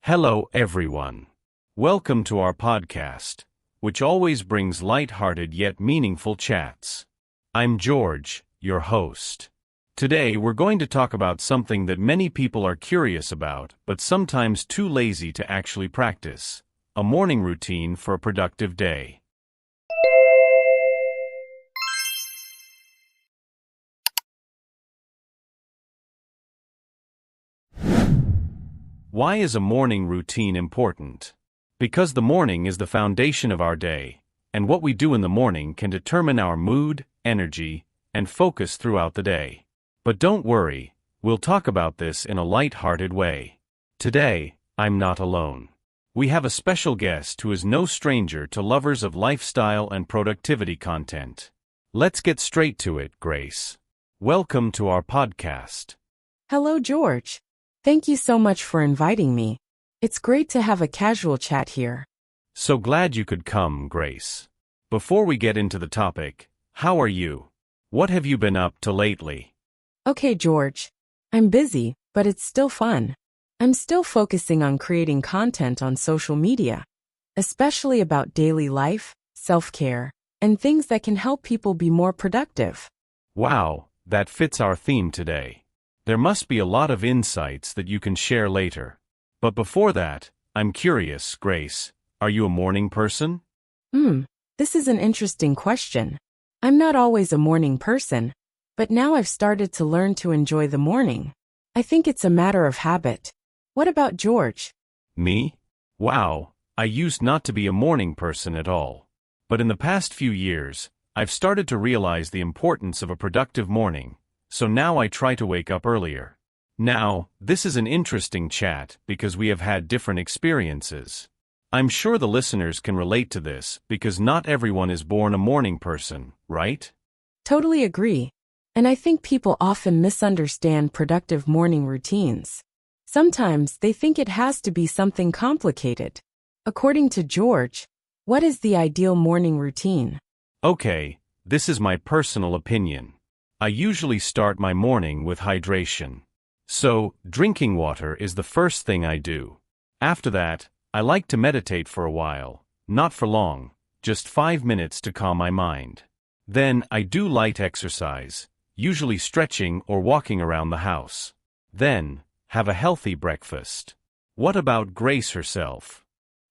Hello, everyone. Welcome to our podcast, which always brings light-hearted yet meaningful chats. I'm George, your host. Today we're going to talk about something that many people are curious about, but sometimes too lazy to actually practice: a morning routine for a productive day. Why is a morning routine important? Because the morning is the foundation of our day, and what we do in the morning can determine our mood, energy, and focus throughout the day. But don't worry, we'll talk about this in a light-hearted way. Today, I'm not alone. We have a special guest who is no stranger to lovers of lifestyle and productivity content. Let's get straight to it, Grace. Welcome to our podcast. Hello, George. Thank you so much for inviting me. It's great to have a casual chat here. So glad you could come, Grace. Before we get into the topic, how are you? What have you been up to lately? Okay, George. I'm busy, but it's still fun. I'm still focusing on creating content on social media, especially about daily life, self-care, and things that can help people be more productive. Wow, that fits our theme today. There must be a lot of insights that you can share later. But before that, I'm curious, Grace, are you a morning person? This is an interesting question. I'm not always a morning person, but now I've started to learn to enjoy the morning. I think it's a matter of habit. What about George? Me? Wow, I used not to be a morning person at all. But in the past few years, I've started to realize the importance of a productive morning. So now I try to wake up earlier. Now, this is an interesting chat because we have had different experiences. I'm sure the listeners can relate to this because not everyone is born a morning person, right? Totally agree. And I think people often misunderstand productive morning routines. Sometimes they think it has to be something complicated. According to George, what is the ideal morning routine? Okay, this is my personal opinion. I usually start my morning with hydration. So, drinking water is the first thing I do. After that, I like to meditate for a while, not for long, just 5 minutes to calm my mind. Then I do light exercise, usually stretching or walking around the house. Then, have a healthy breakfast. What about Grace herself?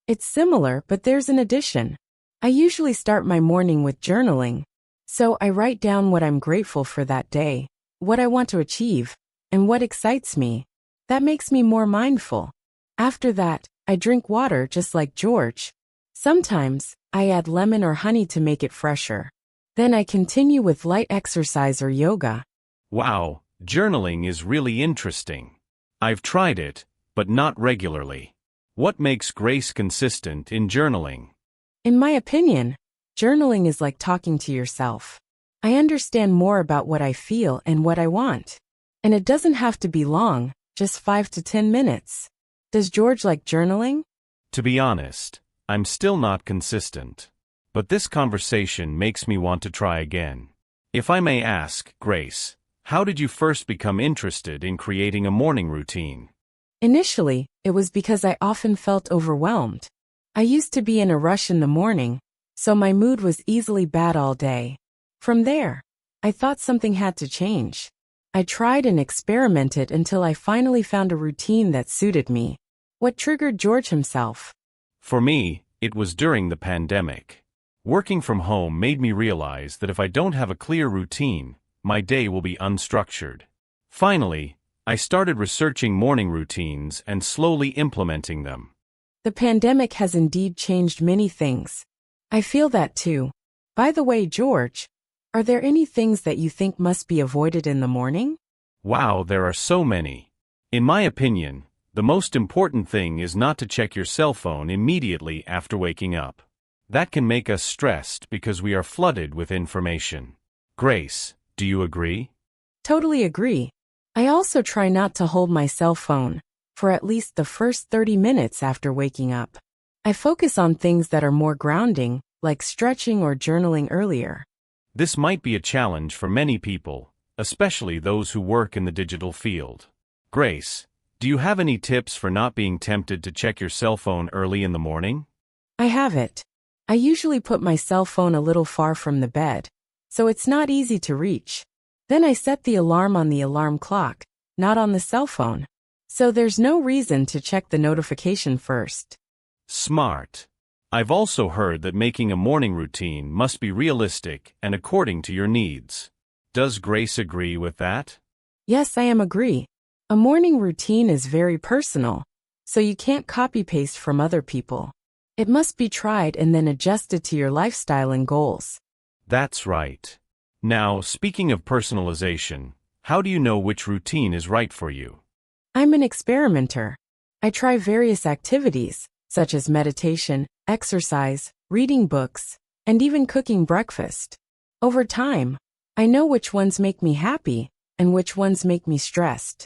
It's similar, but there's an addition. I usually start my morning with journaling. So I write down what I'm grateful for that day, what I want to achieve, and what excites me. That makes me more mindful. After that, I drink water just like George. Sometimes, I add lemon or honey to make it fresher. Then I continue with light exercise or yoga. Wow, journaling is really interesting. I've tried it, but not regularly. What makes Grace consistent in journaling? In my opinion, journaling is like talking to yourself. I understand more about what I feel and what I want. And it doesn't have to be long, just 5 to 10 minutes. Does George like journaling? To be honest, I'm still not consistent. But this conversation makes me want to try again. If I may ask, Grace, how did you first become interested in creating a morning routine? Initially, it was because I often felt overwhelmed. I used to be in a rush in the morning, so my mood was easily bad all day. From there, I thought something had to change. I tried and experimented until I finally found a routine that suited me. What triggered George himself? For me, it was during the pandemic. Working from home made me realize that if I don't have a clear routine, my day will be unstructured. Finally, I started researching morning routines and slowly implementing them. The pandemic has indeed changed many things. I feel that too. By the way, George, are there any things that you think must be avoided in the morning? Wow, there are so many. In my opinion, the most important thing is not to check your cell phone immediately after waking up. That can make us stressed because we are flooded with information. Grace, do you agree? Totally agree. I also try not to hold my cell phone for at least the first 30 minutes after waking up. I focus on things that are more grounding, like stretching or journaling earlier. This might be a challenge for many people, especially those who work in the digital field. Grace, Do you have any tips for not being tempted to check your cell phone early in the morning? I have it. I usually put my cell phone a little far from the bed, so it's not easy to reach. Then I set the alarm on the alarm clock, not on the cell phone. So there's no reason to check the notification first. Smart. I've also heard that making a morning routine must be realistic and according to your needs. Does Grace agree with that? Yes, I agree. A morning routine is very personal, so you can't copy-paste from other people. It must be tried and then adjusted to your lifestyle and goals. That's right. Now, speaking of personalization, how do you know which routine is right for you? I'm an experimenter. I try various activities, such as meditation, exercise, reading books, and even cooking breakfast. Over time, I know which ones make me happy and which ones make me stressed.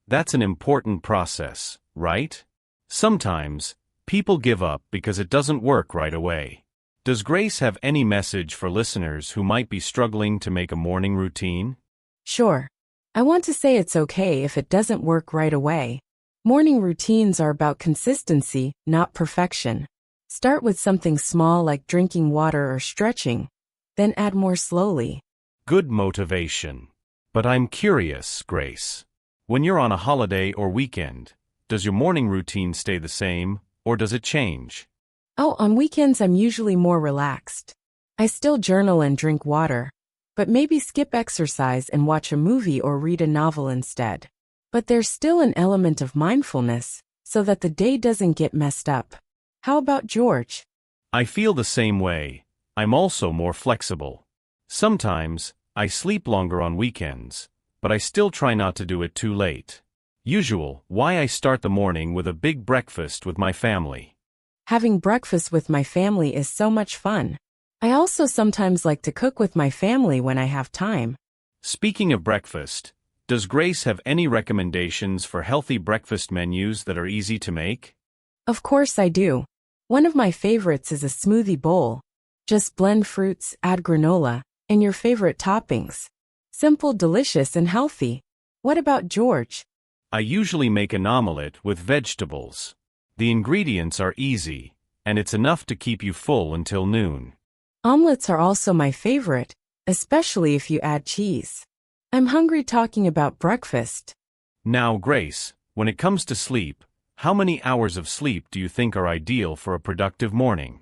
That's an important process, right? Sometimes, people give up because it doesn't work right away. Does Grace have any message for listeners who might be struggling to make a morning routine? Sure. I want to say it's okay if it doesn't work right away. Morning routines are about consistency, not perfection. Start with something small like drinking water or stretching, then add more slowly. Good motivation. But I'm curious, Grace. When you're on a holiday or weekend, does your morning routine stay the same, or does it change? Oh, on weekends I'm usually more relaxed. I still journal and drink water, but maybe skip exercise and watch a movie or read a novel instead. But there's still an element of mindfulness, so that the day doesn't get messed up. How about George? I feel the same way. I'm also more flexible. Sometimes, I sleep longer on weekends, but I still try not to do it too late. Why I start the morning with a big breakfast with my family. Having breakfast with my family is so much fun. I also sometimes like to cook with my family when I have time. Speaking of breakfast, does Grace have any recommendations for healthy breakfast menus that are easy to make? Of course I do. One of my favorites is a smoothie bowl. Just blend fruits, add granola, and your favorite toppings. Simple, delicious, and healthy. What about George? I usually make an omelette with vegetables. The ingredients are easy, and it's enough to keep you full until noon. Omelets are also my favorite, especially if you add cheese. I'm hungry talking about breakfast. Now, Grace, when it comes to sleep, how many hours of sleep do you think are ideal for a productive morning?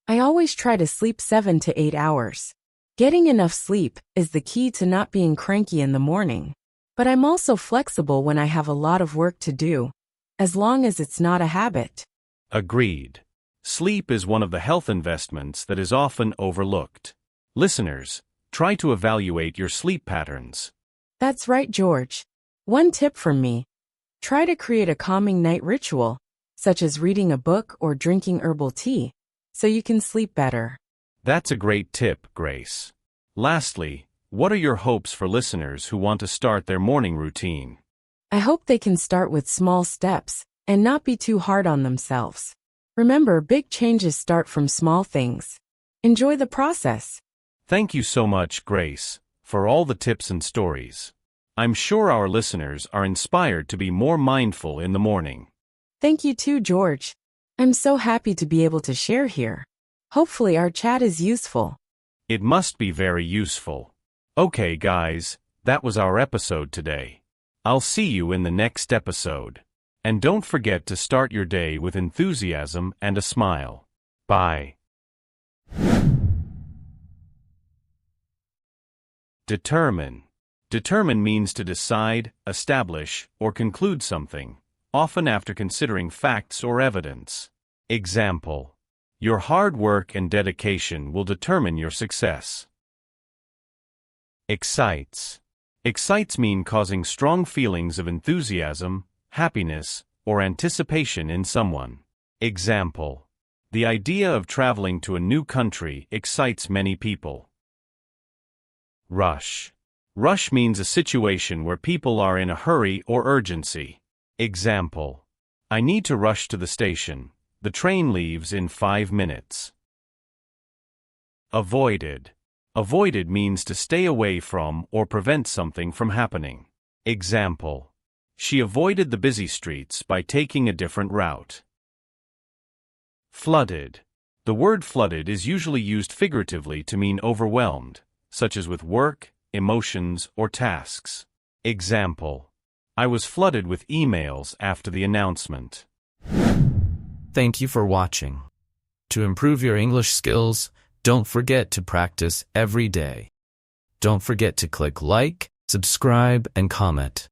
I always try to sleep 7 to 8 hours. Getting enough sleep is the key to not being cranky in the morning. But I'm also flexible when I have a lot of work to do, as long as it's not a habit. Agreed. Sleep is one of the health investments that is often overlooked. Listeners, try to evaluate your sleep patterns. That's right, George. One tip from me. Try to create a calming night ritual, such as reading a book or drinking herbal tea, so you can sleep better. That's a great tip, Grace. Lastly, what are your hopes for listeners who want to start their morning routine? I hope they can start with small steps and not be too hard on themselves. Remember, big changes start from small things. Enjoy the process. Thank you so much, Grace, for all the tips and stories. I'm sure our listeners are inspired to be more mindful in the morning. Thank you too, George. I'm so happy to be able to share here. Hopefully our chat is useful. It must be very useful. Okay, guys, that was our episode today. I'll see you in the next episode. And don't forget to start your day with enthusiasm and a smile. Bye. Determine. Determine means to decide, establish, or conclude something, often after considering facts or evidence. Example: your hard work and dedication will determine your success. Excites. Excites mean causing strong feelings of enthusiasm, happiness, or anticipation in someone. Example: the idea of traveling to a new country excites many people. Rush. Rush means a situation where people are in a hurry or urgency. Example: I need to rush to the station. The train leaves in 5 minutes. Avoided. Avoided means to stay away from or prevent something from happening. Example: She avoided the busy streets by taking a different route. Flooded. The word flooded is usually used figuratively to mean overwhelmed, such as with work, emotions, or tasks. Example: I was flooded with emails after the announcement. Thank you for watching. To improve your English skills, don't forget to practice every day. Don't forget to click like, subscribe, and comment.